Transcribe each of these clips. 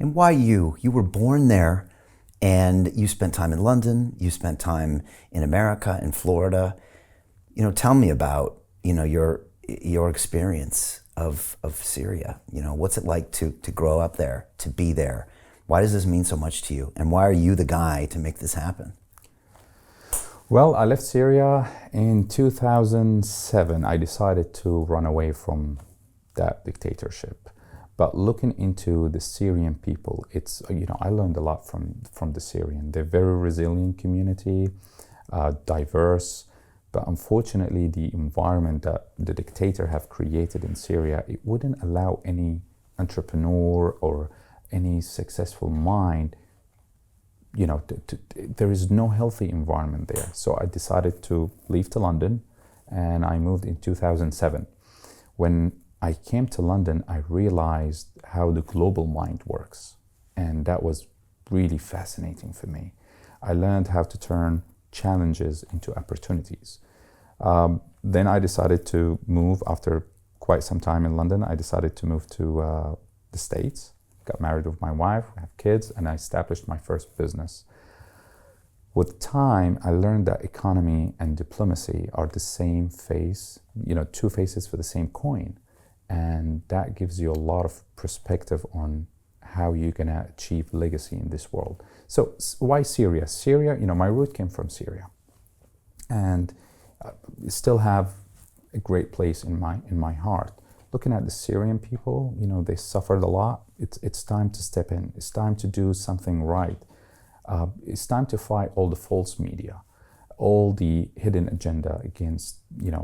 And why you? You were born there, and you spent time in London, you spent time in America, in Florida. Tell me about, your experience of Syria. What's it like to grow up there, to be there? Why does this mean so much to you? And why are you the guy to make this happen? Well, I left Syria in 2007. I decided to run away from that dictatorship. But looking into the Syrian people, I learned a lot from the Syrian. They're a very resilient community, diverse, but unfortunately the environment that the dictator have created in Syria, it wouldn't allow any entrepreneur or any successful mind, there is no healthy environment there. So I decided to leave to London, and I moved in 2007. When I came to London, I realized how the global mind works, and that was really fascinating for me. I learned how to turn challenges into opportunities. Then I decided to move. After quite some time in London, I decided to move to the States, got married with my wife, have kids, and I established my first business. With time, I learned that economy and diplomacy are the same face, two faces for the same coin. And that gives you a lot of perspective on how you're gonna achieve legacy in this world. So why Syria? Syria, my root came from Syria. And I still have a great place in my heart. Looking at the Syrian people, they suffered a lot. It's time to step in. It's time to do something right. It's time to fight all the false media, all the hidden agenda against,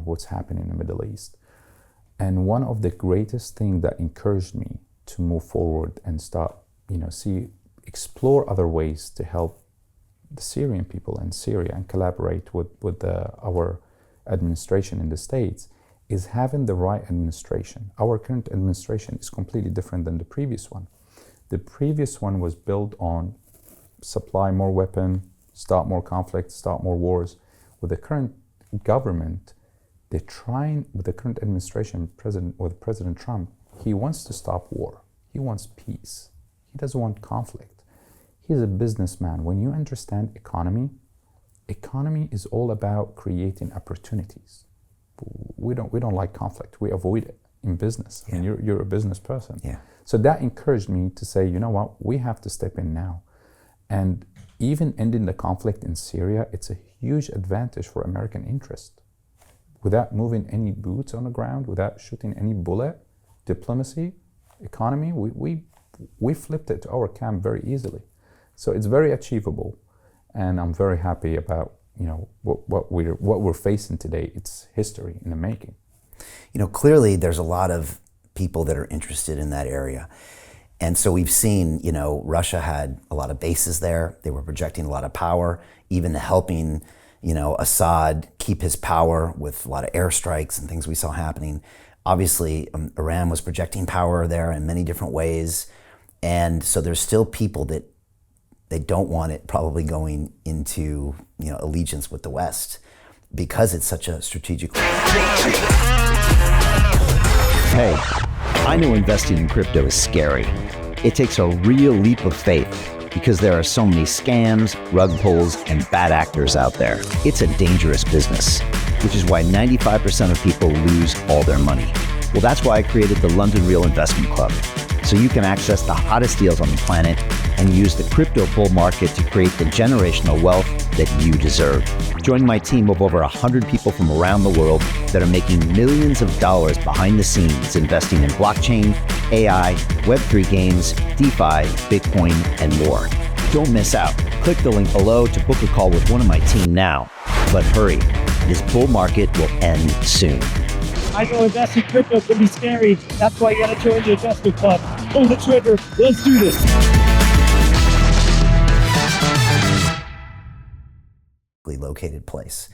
what's happening in the Middle East. And one of the greatest things that encouraged me to move forward and start, explore other ways to help the Syrian people in Syria and collaborate with our administration in the States is having the right administration. Our current administration is completely different than the previous one. The previous one was built on supply more weapons, start more conflicts, start more wars. With the current government, they're trying, with the current administration, President Trump, he wants to stop war. He wants peace. He doesn't want conflict. He's a businessman. When you understand economy is all about creating opportunities. We don't like conflict. We avoid it in business. Yeah. I mean, you're a business person. Yeah. So that encouraged me to say, you know what, we have to step in now. And even ending the conflict in Syria, it's a huge advantage for American interest. Without moving any boots on the ground, without shooting any bullet, diplomacy, economy, we flipped it to our camp very easily. So it's very achievable, and I'm very happy about what we're facing today. It's history in the making. Clearly there's a lot of people that are interested in that area. And so we've seen, Russia had a lot of bases there. They were projecting a lot of power, even helping, Assad keep his power with a lot of airstrikes and things we saw happening. Obviously, Iran was projecting power there in many different ways. And so there's still people that they don't want it probably going into, allegiance with the West because it's such a strategic. Hey, I know investing in crypto is scary. It takes a real leap of faith because there are so many scams, rug pulls, and bad actors out there. It's a dangerous business, which is why 95% of people lose all their money. Well, that's why I created the London Real Investment Club, so you can access the hottest deals on the planet and use the crypto bull market to create the generational wealth that you deserve. Join my team of over 100 people from around the world that are making millions of dollars behind the scenes investing in blockchain, AI, Web3 games, DeFi, Bitcoin, and more. Don't miss out. Click the link below to book a call with one of my team now. But hurry, this bull market will end soon. I know investing in crypto can be scary. That's why you gotta join the investment club. Pull the trigger. Let's do this. Located place.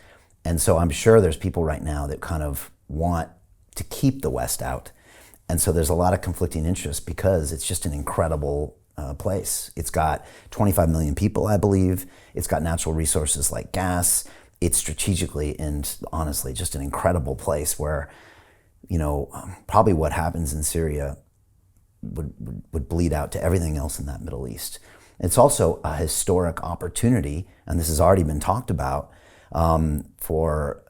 And so I'm sure there's people right now that kind of want to keep the West out. And so there's a lot of conflicting interests because it's just an incredible place. It's got 25 million people, I believe. It's got natural resources like gas. It's strategically and honestly just an incredible place where, probably what happens in Syria would bleed out to everything else in that Middle East. It's also a historic opportunity, and this has already been talked about, for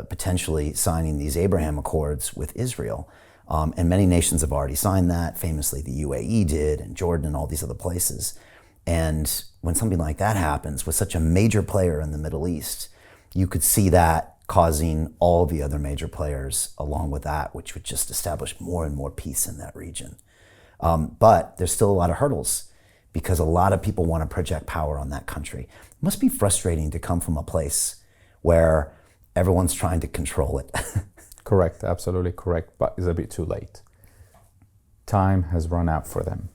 potentially signing these Abraham Accords with Israel. And many nations have already signed that. Famously, the UAE did, and Jordan, and all these other places. And when something like that happens with such a major player in the Middle East, you could see that causing all the other major players along with that, which would just establish more and more peace in that region. But there's still a lot of hurdles because a lot of people want to project power on that country. It must be frustrating to come from a place where everyone's trying to control it. Correct, absolutely correct, but it's a bit too late. Time has run out for them.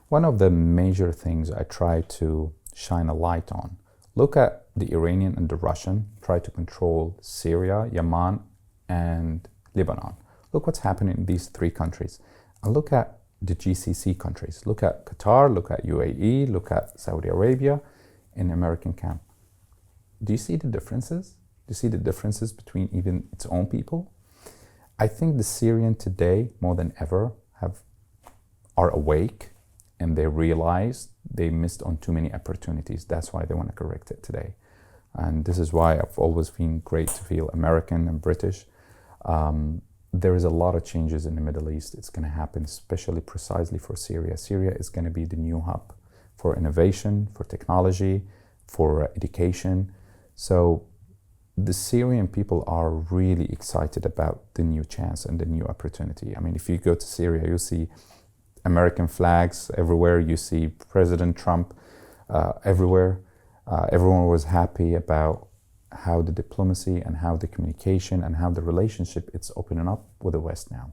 One of the major things I try to shine a light on, look at the Iranian and the Russian try to control Syria, Yemen, and Lebanon. Look what's happening in these three countries. And look at the GCC countries. Look at Qatar, look at UAE, look at Saudi Arabia in American camp. Do you see the differences? Do you see the differences between even its own people? I think the Syrian today, more than ever, are awake, and they realize they missed on too many opportunities. That's why they want to correct it today. And this is why I've always been great to feel American and British. There is a lot of changes in the Middle East. It's going to happen, especially precisely for Syria. Syria is going to be the new hub for innovation, for technology, for education. So the Syrian people are really excited about the new chance and the new opportunity. I mean, if you go to Syria, you'll see American flags everywhere. You see President Trump everywhere. Everyone was happy about how the diplomacy and how the communication and how the relationship it's opening up with the West now.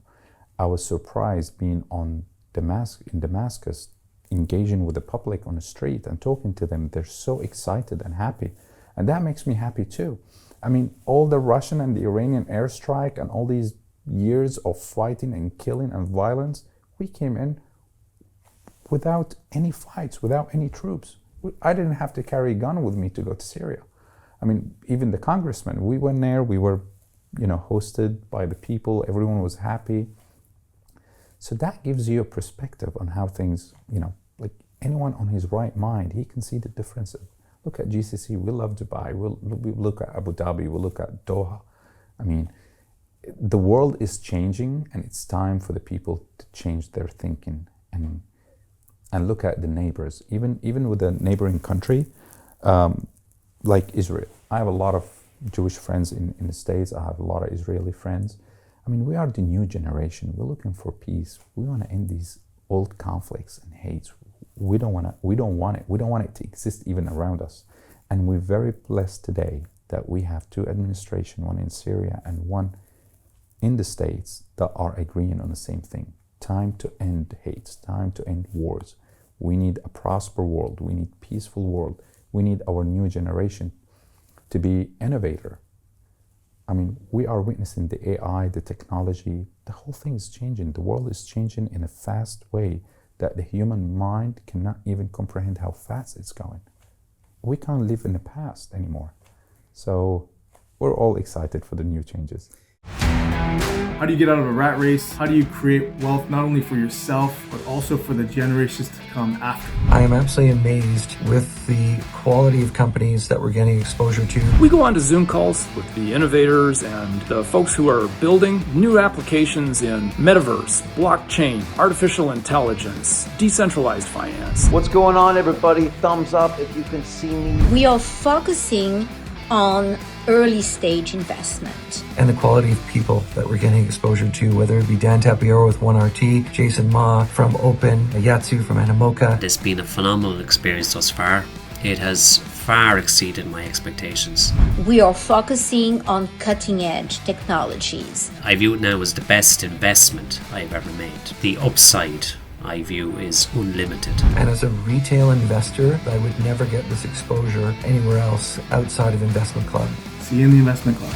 I was surprised being in Damascus, engaging with the public on the street and talking to them. They're so excited and happy. And that makes me happy too. I mean, all the Russian and the Iranian airstrike and all these years of fighting and killing and violence, we came in without any fights, without any troops. I didn't have to carry a gun with me to go to Syria. I mean, even the congressmen, we went there, we were, hosted by the people, everyone was happy. So that gives you a perspective on how things, like anyone on his right mind, he can see the differences. Look at GCC, we love Dubai, we look at Abu Dhabi, we look at Doha. I mean, the world is changing, and it's time for the people to change their thinking and look at the neighbors. Even with a neighboring country, like Israel. I have a lot of Jewish friends in the States. I have a lot of Israeli friends. I mean, we are the new generation. We're looking for peace. We want to end these old conflicts and hates. We don't want it. We don't want it to exist even around us. And we're very blessed today that we have two administrations, one in Syria and one in the States, that are agreeing on the same thing. Time to end hates, time to end wars. We need a prosperous world. We need a peaceful world. We need our new generation to be innovator. I mean, we are witnessing the AI, the technology, the whole thing is changing. The world is changing in a fast way that the human mind cannot even comprehend how fast it's going. We can't live in the past anymore. So we're all excited for the new changes. How do you get out of a rat race? How do you create wealth not only for yourself, but also for the generations to come after? I am absolutely amazed with the quality of companies that we're getting exposure to. We go on to Zoom calls with the innovators and the folks who are building new applications in metaverse, blockchain, artificial intelligence, decentralized finance. What's going on, everybody? Thumbs up if you can see me. We are focusing on early stage investment. And the quality of people that we're getting exposure to, whether it be Dan Tapiero with 1RT, Jason Ma from Open, Yatsu from Animoca. It's been a phenomenal experience thus far. It has far exceeded my expectations. We are focusing on cutting edge technologies. I view it now as the best investment I've ever made. The upside, I view, is unlimited. And as a retail investor, I would never get this exposure anywhere else outside of Investment Club. See you in the Investment Club.